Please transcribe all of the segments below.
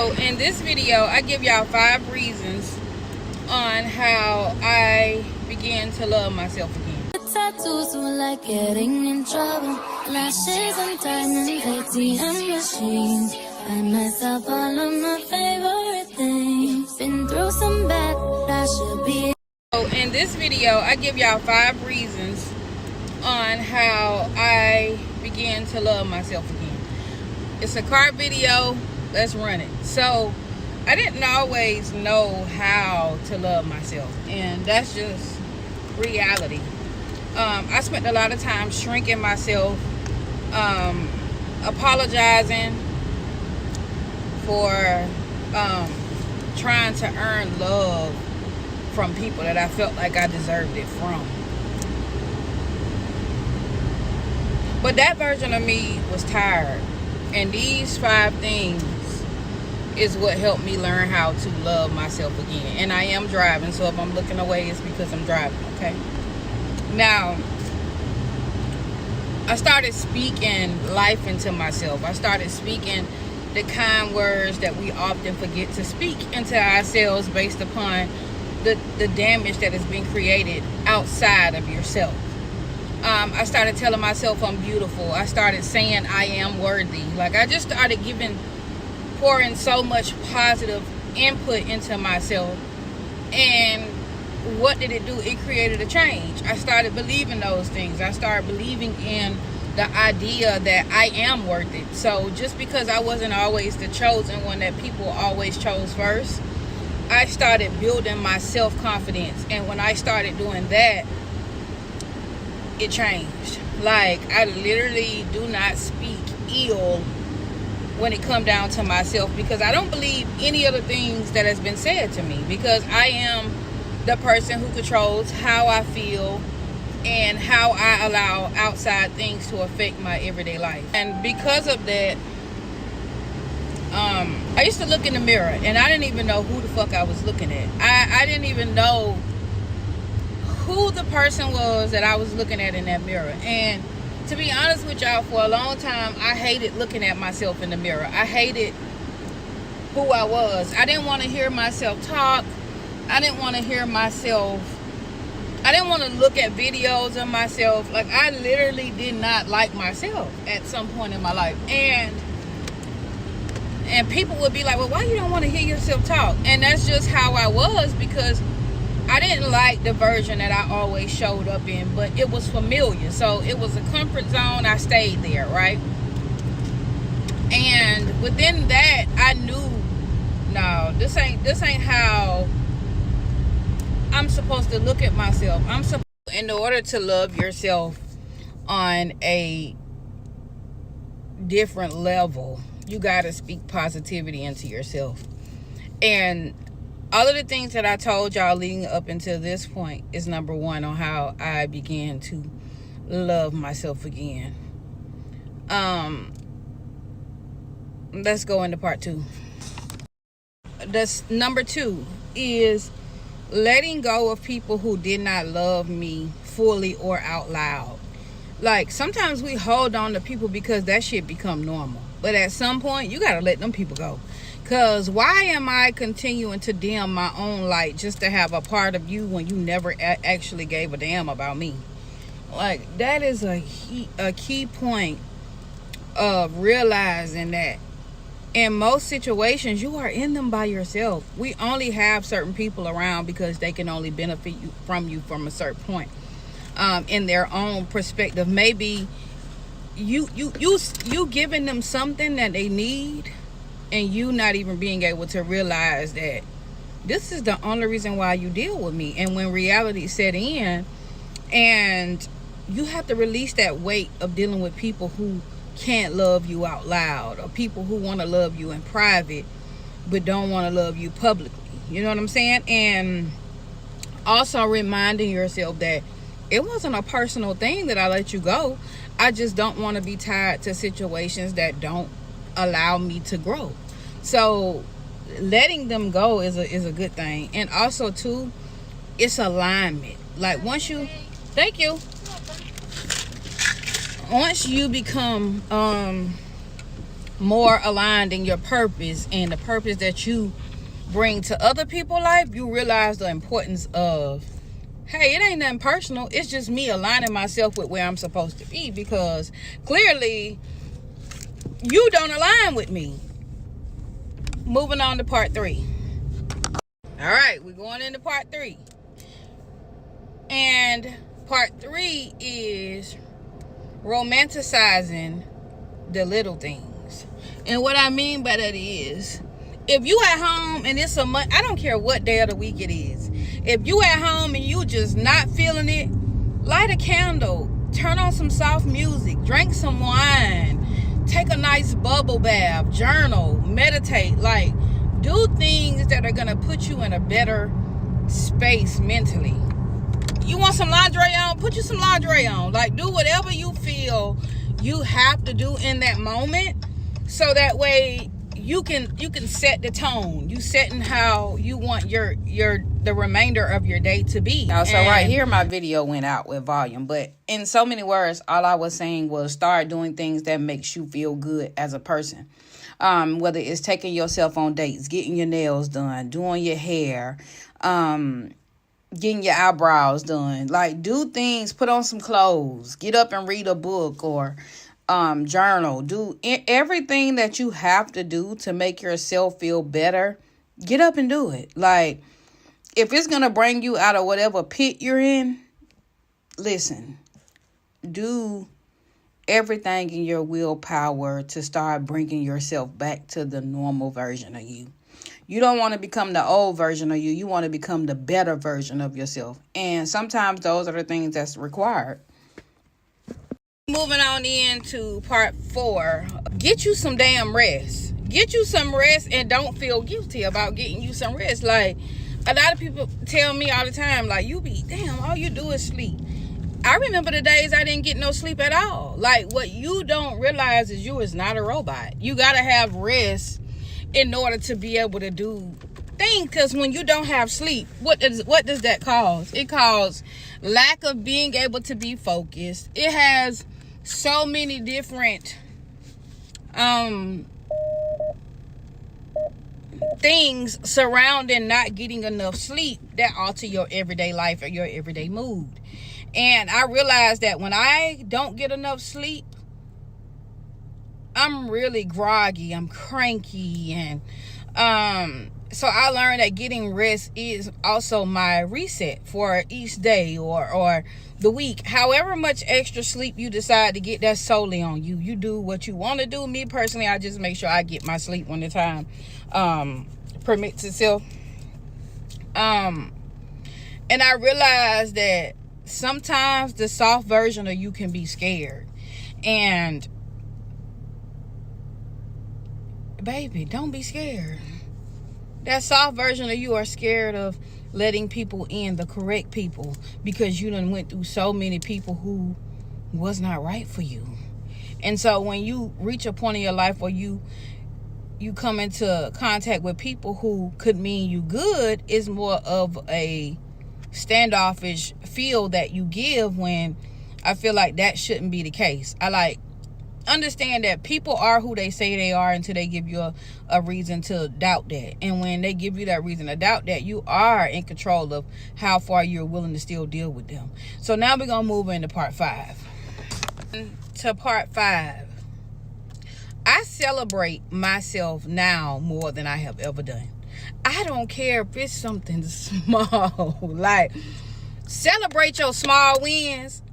So in this video, I give y'all 5 reasons on how I began to love myself again. Tattoos were like getting in trouble. Lashes and diamond ATM machines. Buy myself all of my favorite things. Been through some bad, I should be. So in this video, I give y'all 5 reasons on how I began to love myself again. It's a car video. Let's run it. So I didn't always know how to love myself, and that's just reality. I spent a lot of time shrinking myself, apologizing for trying to earn love from people that I felt like I deserved it from. But that version of me was tired, and these 5 things is what helped me learn how to love myself again. And I am driving, so if I'm looking away, it's because I'm driving, okay? Now, I started speaking life into myself. I started speaking the kind words that we often forget to speak into ourselves based upon the damage that has been created outside of yourself. I started telling myself I'm beautiful. I started saying I am worthy. Like, I just started pouring so much positive input into myself. And what did it do? It created a change. I started believing those things. I started believing in the idea that I am worth it. So just because I wasn't always the chosen one that people always chose first, I started building my self-confidence. And when I started doing that, it changed. Like, I literally do not speak ill when it come down to myself, because I don't believe any of the things that has been said to me, because I am the person who controls how I feel and how I allow outside things to affect my everyday life. And because of that, I used to look in the mirror and I didn't even know who the fuck I was looking at. I didn't even know who the person was that I was looking at in that mirror. And to be honest with y'all, for a long time, I hated looking at myself in the mirror. I hated who I was. I didn't want to hear myself talk. I didn't want to hear myself. I didn't want to look at videos of myself. Like, I literally did not like myself at some point in my life. And people would be like, well, why you don't want to hear yourself talk? And that's just how I was, because I didn't like the version that I always showed up in, but it was familiar. So it was a comfort zone. I stayed there, right? And within that, I knew, no, this ain't how I'm supposed to look at myself. In order to love yourself on a different level, you got to speak positivity into yourself. And all of the things that I told y'all leading up until this point is number 1 on how I began to love myself again. Let's go into part 2. That's number 2 is letting go of people who did not love me fully or out loud. Like, sometimes we hold on to people because that shit become normal. But at some point, you got to let them people go. Because why am I continuing to dim my own light just to have a part of you when you never actually gave a damn about me? Like, that is a key point of realizing that in most situations, you are in them by yourself. We only have certain people around because they can only benefit from you from a certain point. In their own perspective, maybe you giving them something that they need, and you not even being able to realize that this is the only reason why you deal with me. And when reality set in, and you have to release that weight of dealing with people who can't love you out loud, or people who want to love you in private but don't want to love you publicly. You know what I'm saying? And also reminding yourself that it wasn't a personal thing that I let you go. I just don't want to be tied to situations that don't allow me to grow. So letting them go is a good thing. And also too, it's alignment. Like, once you, thank you, once you become more aligned in your purpose and the purpose that you bring to other people's life, you realize the importance of, hey, it ain't nothing personal. It's just me aligning myself with where I'm supposed to be, because clearly you don't align with me. Moving on to part 3. All right, we're going into part 3. And part 3 is romanticizing the little things. And what I mean by that is, if you at home and it's a month, I don't care what day of the week it is. If you at home and you just not feeling it, light a candle, turn on some soft music, drink some wine, take a nice bubble bath, journal, meditate. Like, do things that are gonna put you in a better space mentally. You want some lingerie on? Put you some lingerie on. Like, do whatever you feel you have to do in that moment, so that way you can set the tone. You setting how you want the remainder of your day to be. So right here my video went out with volume, but in so many words, all I was saying was start doing things that makes you feel good as a person. Whether it's taking yourself on dates, getting your nails done, doing your hair, getting your eyebrows done. Like, do things, put on some clothes, get up and read a book, or journal. Do everything that you have to do to make yourself feel better. Get up and do it. Like, if it's going to bring you out of whatever pit you're in, listen, do everything in your willpower to start bringing yourself back to the normal version of you. You don't want to become the old version of you. You want to become the better version of yourself. And sometimes those are the things that's required. Moving on into part 4. Get you some damn rest. Get you some rest and don't feel guilty about getting you some rest. Like, a lot of people tell me all the time, like, all you do is sleep. I remember the days I didn't get no sleep at all. Like, what you don't realize is you is not a robot. You got to have rest in order to be able to do things. Because when you don't have sleep, what does that cause? It causes lack of being able to be focused. It has so many different things surrounding not getting enough sleep that alter your everyday life or your everyday mood. And I realized that when I don't get enough sleep, I'm really groggy, I'm cranky, and so I learned that getting rest is also my reset for each day or the week. However much extra sleep you decide to get, that's solely on you. You do what you want to do. Me personally, I just make sure I get my sleep when the time permits itself. And I realized that sometimes the soft version of you can be scared. And baby, don't be scared. That soft version of you are scared of letting people in, the correct people, because you done went through so many people who was not right for you. And so when you reach a point in your life where you come into contact with people who could mean you good, is more of a standoffish feel that you give, when I feel like that shouldn't be the case. I understand that people are who they say they are until they give you a reason to doubt that. And when they give you that reason to doubt that, you are in control of how far you're willing to still deal with them. So now we're going to move into part 5. To part 5. I celebrate myself now more than I have ever done. I don't care if it's something small. Like, celebrate your small wins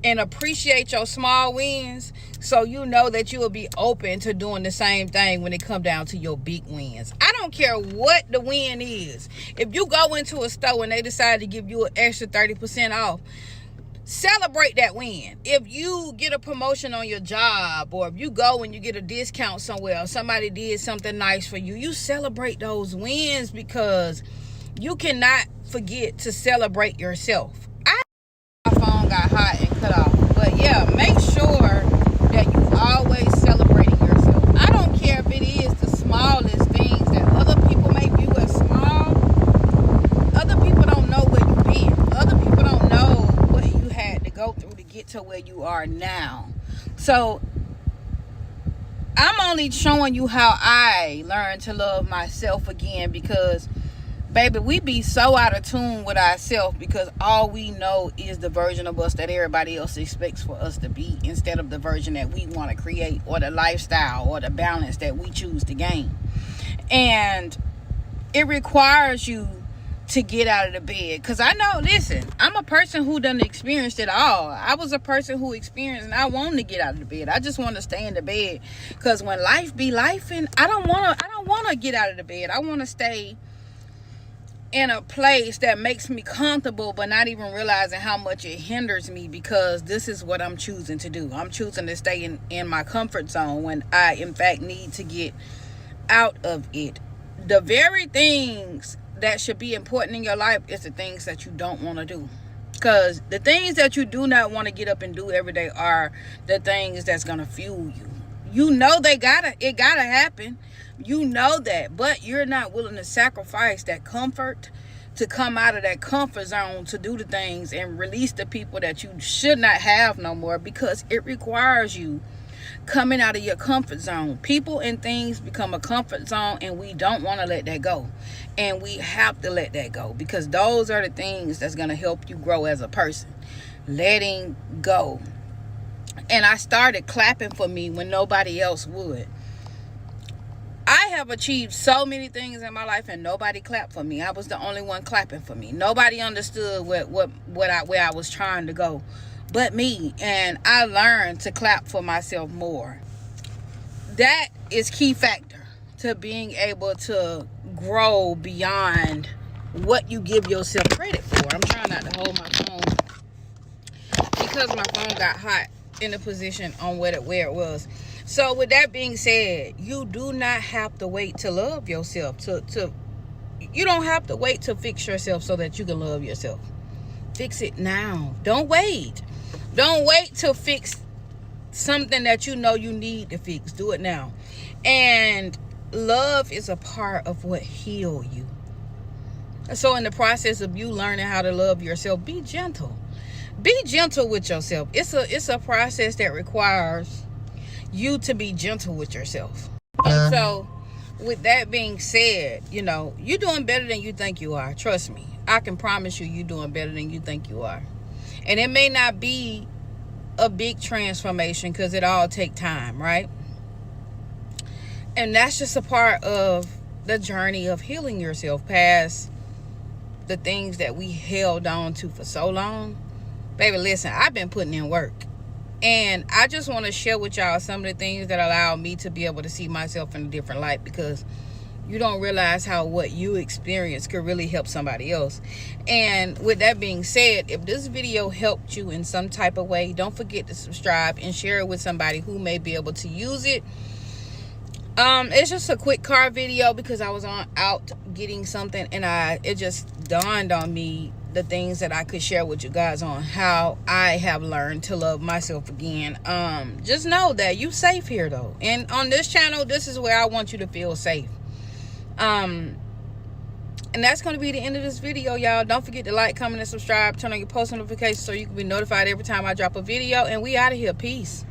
and appreciate your small wins, so you know that you will be open to doing the same thing when it come down to your big wins. I don't care what the win is. If you go into a store and they decide to give you an extra 30% off, celebrate that win. If you get a promotion on your job, or if you go and you get a discount somewhere, or somebody did something nice for you, you celebrate those wins, because you cannot forget to celebrate yourself. My phone got hot and cut off. But yeah, make sure that you always celebrating yourself. I don't care if it is the smallest things that other people may view as small. Other people don't know where you've been. Other people don't know what you had to go through to get to where you are now. So only showing you how I learned to love myself again, because baby, we be so out of tune with ourselves because all we know is the version of us that everybody else expects for us to be, instead of the version that we want to create, or the lifestyle or the balance that we choose to gain. And it requires you to get out of the bed. Because I know, listen, I'm a person who done experienced it all. I was a person who experienced, and I wanted to get out of the bed. I just want to stay in the bed, because when life be lifing, I don't want to get out of the bed. I want to stay in a place that makes me comfortable, but not even realizing how much it hinders me, because this is what I'm choosing to do. I'm choosing to stay in my comfort zone when I in fact need to get out of it. The very things that should be important in your life is the things that you don't want to do, because the things that you do not want to get up and do every day are the things that's gonna fuel you. You know it gotta happen. You know that, but you're not willing to sacrifice that comfort to come out of that comfort zone to do the things and release the people that you should not have no more, because it requires you coming out of your comfort zone. People and things become a comfort zone, and we don't want to let that go. And we have to let that go, because those are the things that's going to help you grow as a person. Letting go. And I started clapping for me when nobody else would. I have achieved so many things in my life and nobody clapped for me. I was the only one clapping for me. Nobody understood where I was trying to go but me. And I learned to clap for myself more. That is key factor to being able to grow beyond what you give yourself credit for. I'm trying not to hold my phone because my phone got hot in the position on where it was. So with that being said, you do not have to wait to love yourself. You don't have to wait to fix yourself so that you can love yourself. Fix it now. Don't wait. Don't wait to fix something that you know you need to fix. Do it now. And love is a part of what heals you. So in the process of you learning how to love yourself, be gentle. Be gentle with yourself. It's a process that requires you to be gentle with yourself. And so with that being said, you're doing better than you think you are. Trust me. I can promise you're doing better than you think you are. And it may not be a big transformation because it all take time, right? And that's just a part of the journey of healing yourself past the things that we held on to for so long. Baby, listen, I've been putting in work. And I just want to share with y'all some of the things that allow me to be able to see myself in a different light, because you don't realize how what you experience could really help somebody else. And with that being said, if this video helped you in some type of way, don't forget to subscribe and share it with somebody who may be able to use it. It's just a quick car video because I was out getting something, and it just dawned on me the things that I could share with you guys on how I have learned to love myself again. Just know that you safe here though. And on this channel, this is where I want you to feel safe. And that's going to be the end of this video, y'all. Don't forget to like, comment, and subscribe. Turn on your post notifications so you can be notified every time I drop a video. And we out of here. Peace.